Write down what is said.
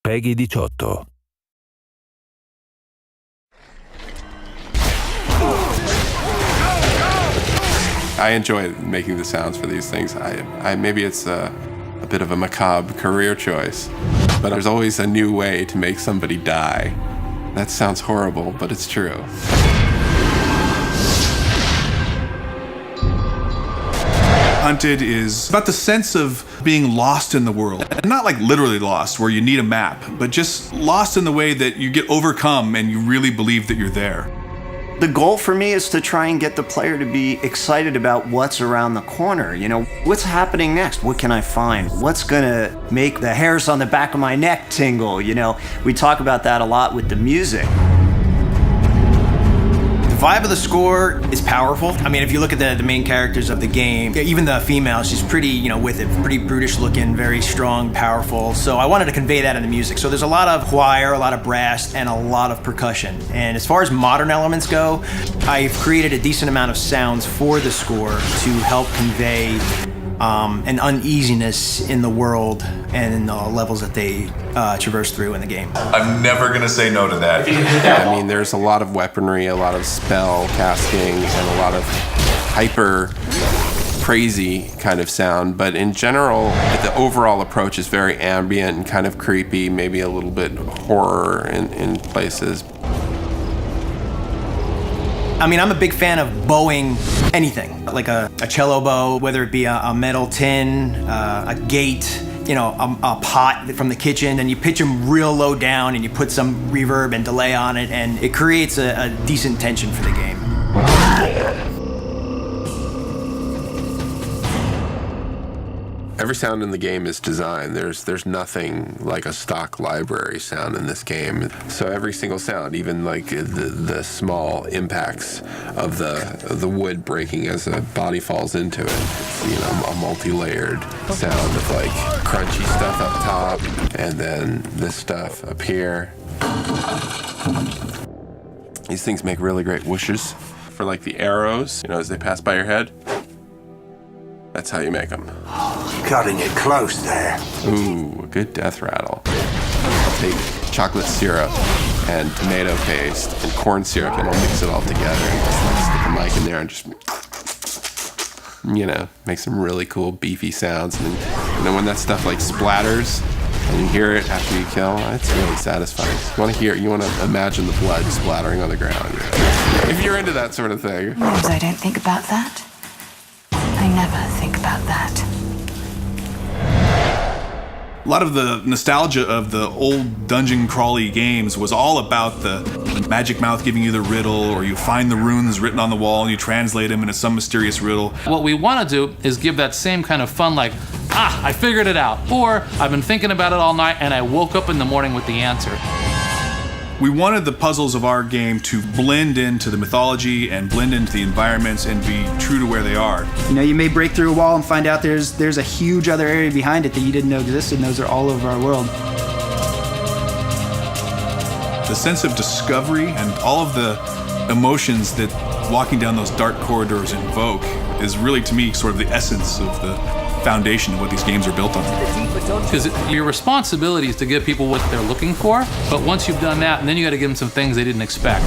Peggy 18. I enjoy making the sounds for these things. Maybe it's a bit of a macabre career choice, but there's always a new way to make somebody die. That sounds horrible, but it's true. Hunted is about the sense of being lost in the world. And not like literally lost, where you need a map, but just lost in the way that you get overcome and you really believe that you're there. The goal for me is to try and get the player to be excited about what's around the corner. You know, what's happening next? What can I find? What's gonna make the hairs on the back of my neck tingle? You know, we talk about that a lot with the music. The vibe of the score is powerful. I mean, if you look at the main characters of the game, even the female, she's pretty, with it, pretty brutish looking, very strong, powerful. So I wanted to convey that in the music. So there's a lot of choir, a lot of brass, and a lot of percussion. And as far as modern elements go, I've created a decent amount of sounds for the score to help convey an uneasiness in the world and in the levels that they traverse through in the game. I'm never gonna say no to that. I mean, there's a lot of weaponry, a lot of spell casting, and a lot of hyper crazy kind of sound, but in general, the overall approach is very ambient and kind of creepy, maybe a little bit horror in places. I mean, I'm a big fan of bowing anything, like a cello bow, whether it be a metal tin, a gate, a pot from the kitchen, and you pitch them real low down and you put some reverb and delay on it, and it creates a decent tension for the game. Every sound in the game is designed. There's nothing like a stock library sound in this game. So every single sound, even like the small impacts of the wood breaking as a body falls into it, it's, a multi-layered sound of like crunchy stuff up top and then this stuff up here. These things make really great whooshes for like the arrows, as they pass by your head. That's how you make them. Cutting it close there. Ooh, a good death rattle. I'll take chocolate syrup and tomato paste and corn syrup and I'll mix it all together and just stick a mic in there and just, make some really cool beefy sounds. And then when that stuff like splatters and you hear it after you kill, it's really satisfying. You want to imagine the blood splattering on the ground. If you're into that sort of thing. Sometimes I don't think about that. I never think about that. A lot of the nostalgia of the old dungeon crawly games was all about the magic mouth giving you the riddle, or you find the runes written on the wall and you translate them into some mysterious riddle. What we want to do is give that same kind of fun, like, I figured it out, or I've been thinking about it all night and I woke up in the morning with the answer. We wanted the puzzles of our game to blend into the mythology and blend into the environments and be true to where they are. You may break through a wall and find out there's a huge other area behind it that you didn't know existed, and those are all over our world. The sense of discovery and all of the emotions that walking down those dark corridors invoke is really, to me, sort of the essence of the foundation of what these games are built on. Because your responsibility is to give people what they're looking for, but once you've done that, and then you got to give them some things they didn't expect.